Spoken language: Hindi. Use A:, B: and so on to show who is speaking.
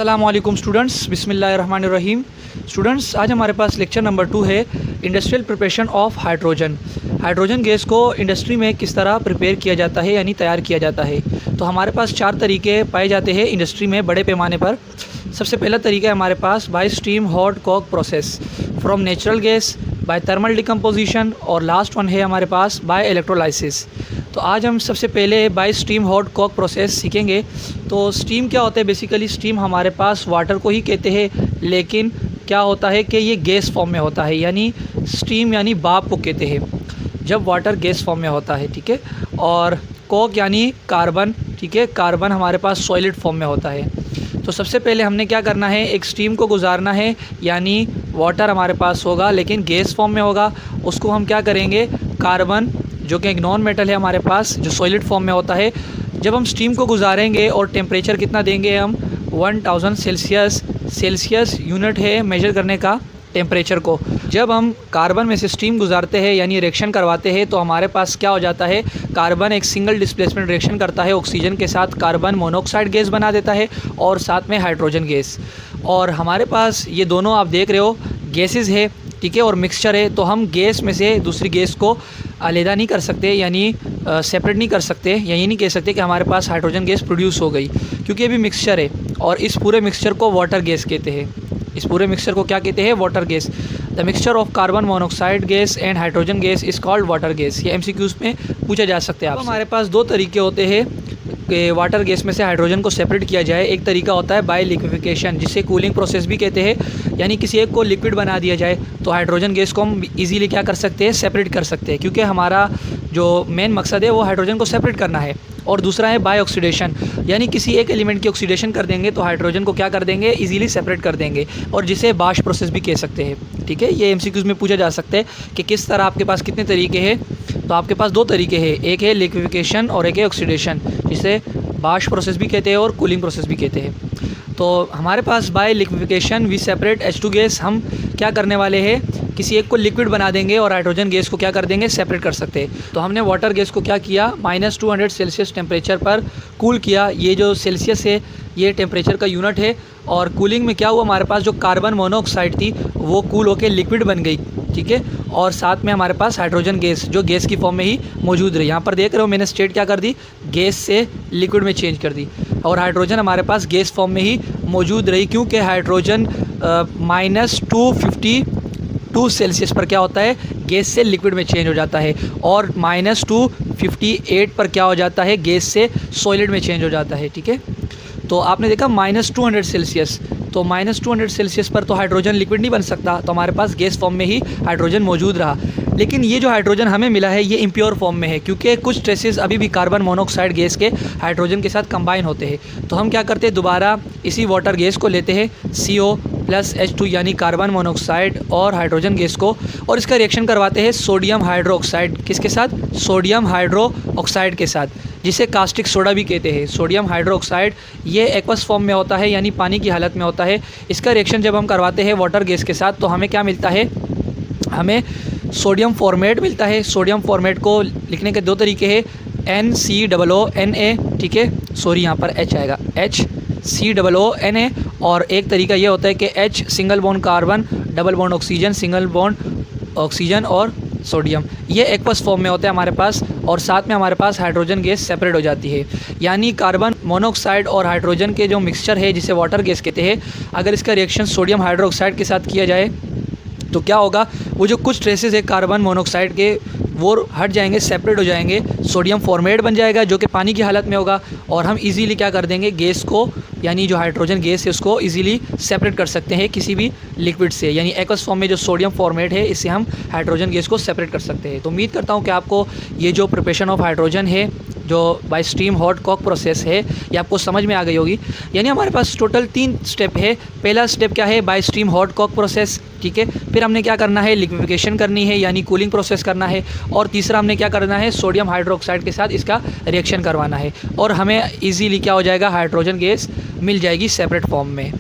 A: अस्सलाम वालेकुम स्टूडेंट्स, बिस्मिल्लाहिर्रहमानिर्रहीम। स्टूडेंट्स, आज हमारे पास लेक्चर नंबर 2 है industrial preparation of hydrogen. Hydrogen gas को इंडस्ट्री में किस तरह प्रिपेयर किया जाता है यानी तैयार किया जाता है। तो हमारे पास 4 तरीके पाए जाते हैं इंडस्ट्री में बड़े पैमाने पर। सबसे पहला तरीका है हमारे पास by steam hot coke process from natural gas by thermal decomposition, और लास्ट वन है हमारे पास बाय इलेक्ट्रोलाइसिस। तो आज हम सबसे पहले by steam hot coke process सीखेंगे। तो स्टीम क्या होता है? बेसिकली स्टीम हमारे पास वाटर को ही कहते हैं, लेकिन क्या होता है कि ये गैस फॉर्म में होता है, यानी स्टीम यानी भाप को कहते हैं जब वाटर गैस फॉर्म में होता है, ठीक है। और कॉक यानी कार्बन, ठीक है, कार्बन हमारे पास सॉलिड फॉर्म में होता है। तो सबसे पहले हमने क्या करना है, एक स्टीम को गुजारना है, यानी वाटर हमारे पास होगा लेकिन गैस फॉर्म में होगा। उसको हम क्या करेंगे, कार्बन जो कि एक नॉन मेटल है हमारे पास, जो सॉलिड फॉर्म में होता है, जब हम स्टीम को गुजारेंगे और टेम्परेचर कितना देंगे हम 1000 सेल्सियस यूनिट है मेजर करने का टेम्परेचर को। जब हम कार्बन में से स्टीम गुजारते हैं यानी रिएक्शन करवाते हैं तो हमारे पास क्या हो जाता है, कार्बन एक सिंगल डिस्प्लेसमेंट रिएक्शन करता है ऑक्सीजन के साथ, कार्बन मोनोऑक्साइड गैस बना देता है और साथ में हाइड्रोजन गैस। और हमारे पास ये दोनों आप देख रहे हो गैसेस है, ठीक है, और मिक्सचर है। तो हम गैस में से दूसरी गैस को अलहदा नहीं कर सकते, यानी सेपरेट नहीं कर सकते, यही नहीं कह सकते कि हमारे पास हाइड्रोजन गैस प्रोड्यूस हो गई, क्योंकि अभी मिक्सचर है। और इस पूरे मिक्सचर को वाटर गैस कहते हैं। इस पूरे मिक्सचर को क्या कहते हैं? Water gas. The mixture of carbon monoxide gas and hydrogen gas is called water gas. ये एमसीक्यूज़ में पूछा जा सकते हैं। अब हमारे पास 2 तरीके होते हैं कि वाटर गैस में से हाइड्रोजन को सेपरेट किया जाए। एक तरीका होता है बाय लिक्विफिकेशन, जिसे कूलिंग प्रोसेस भी कहते हैं, यानी किसी एक को लिक्विड बना दिया जाए तो हाइड्रोजन गैस को हम इजीली क्या कर सकते हैं, सेपरेट कर सकते हैं, क्योंकि हमारा जो मेन मकसद है वो हाइड्रोजन को सेपरेट करना है। और दूसरा है बाय ऑक्सीडेशन, यानी किसी एक एलिमेंट की ऑक्सीडेशन कर देंगे तो हाइड्रोजन को क्या कर देंगे, इजीली सेपरेट कर देंगे, और जिसे बाश प्रोसेस भी कह सकते हैं, ठीक है। ये एमसीक्यूज़ में पूछा जा सकता है कि किस तरह आपके पास कितने तरीके हैं। तो आपके पास 2 तरीके हैं, एक है लिक्विफिकेशन और एक है ऑक्सीडेशन, जिसे बाश प्रोसेस भी कहते हैं और कूलिंग प्रोसेस भी कहते हैं। तो हमारे पास by liquefaction we separate H2 gas, हम क्या करने वाले हैं, किसी एक को लिक्विड बना देंगे और हाइड्रोजन गैस को क्या कर देंगे, सेपरेट कर सकते हैं। तो हमने वाटर गैस को क्या किया, -200 सेल्सियस टेम्परेचर पर कूल किया। ये जो सेल्सियस है ये टेम्परेचर का यूनिट है। और कूलिंग में क्या हुआ, हमारे पास जो कार्बन मोनोऑक्साइड थी वो कूल होकर लिक्विड बन गई, ठीक है। और साथ में हमारे पास हाइड्रोजन गैस जो गैस की फॉर्म में ही मौजूद रही। यहाँ पर देख रहे हो मैंने स्टेट क्या कर दी, गैस से लिक्विड में चेंज कर दी। और हाइड्रोजन हमारे पास गैस फॉर्म में ही मौजूद रही, क्योंकि हाइड्रोजन -252 सेल्सियस पर क्या होता है, गैस से लिक्विड में चेंज हो जाता है, और -258 पर क्या हो जाता है, गैस से सॉलिड में चेंज हो जाता है, ठीक है। तो आपने देखा -200 सेल्सियस, तो -200 सेल्सियस पर तो हाइड्रोजन लिक्विड नहीं बन सकता, तो हमारे पास गैस फॉर्म में ही हाइड्रोजन मौजूद रहा। लेकिन ये जो हाइड्रोजन हमें मिला है ये इम्प्योर फॉर्म में है, क्योंकि कुछ ट्रेसेस अभी भी कार्बन मोनोऑक्साइड गैस के हाइड्रोजन के साथ कंबाइन होते हैं। तो हम क्या करते हैं, दोबारा इसी वाटर गैस को लेते हैं CO + H2 यानी कार्बन मोनोऑक्साइड और हाइड्रोजन गैस को, और इसका रिएक्शन करवाते हैं सोडियम हाइड्रोक्साइड, किसके साथ, सोडियम हाइड्रोक्साइड के साथ, जिसे कास्टिक सोडा भी कहते हैं। सोडियम हाइड्रोक्साइड ये एक्वस फॉर्म में होता है, यानी पानी की हालत में होता है। इसका रिएक्शन जब हम करवाते हैं वाटर गैस के साथ तो हमें क्या मिलता है, हमें सोडियम फॉर्मेट मिलता है। सोडियम फॉर्मेट को लिखने के 2 तरीके हैं, NCOONA, ठीक है, सॉरी यहाँ पर H आएगा, HCOONA। और एक तरीका ये होता है कि H single bond carbon, double bond oxygen, single bond oxygen और सोडियम, ये एक्वस फॉर्म में होता है हमारे पास। और साथ में हमारे पास हाइड्रोजन गैस सेपरेट हो जाती है, यानी कार्बन मोनोऑक्साइड और हाइड्रोजन के जो मिक्सचर है जिसे वाटर गैस कहते हैं, अगर इसका रिएक्शन सोडियम हाइड्रोक्साइड के साथ किया जाए तो क्या होगा, वो जो कुछ ट्रेसेस है कार्बन मोनोऑक्साइड के वो हट जाएंगे, सेपरेट हो जाएंगे, सोडियम फॉर्मेट बन जाएगा जो कि पानी की हालत में होगा, और हम इजीली क्या कर देंगे, गैस को यानी जो हाइड्रोजन गैस है उसको इजीली सेपरेट कर सकते हैं किसी भी लिक्विड से, यानी एक्वस फॉर्म में जो सोडियम फॉर्मेट है इससे हम हाइड्रोजन गैस को सेपरेट कर सकते हैं। तो उम्मीद करता हूँ कि आपको ये जो प्रिपरेशन ऑफ हाइड्रोजन है जो by steam hot coke process है ये आपको समझ में आ गई होगी। यानी हमारे पास टोटल 3 स्टेप है। पहला स्टेप क्या है, by steam hot coke process, ठीक है। फिर हमने क्या करना है, लिक्विफिकेशन करनी है यानी कूलिंग प्रोसेस करना है। और तीसरा हमने क्या करना है, सोडियम हाइड्रोक्साइड के साथ इसका रिएक्शन करवाना है, और हमें ईजीली क्या हो जाएगा, हाइड्रोजन गैस मिल जाएगी सेपरेट फॉर्म में।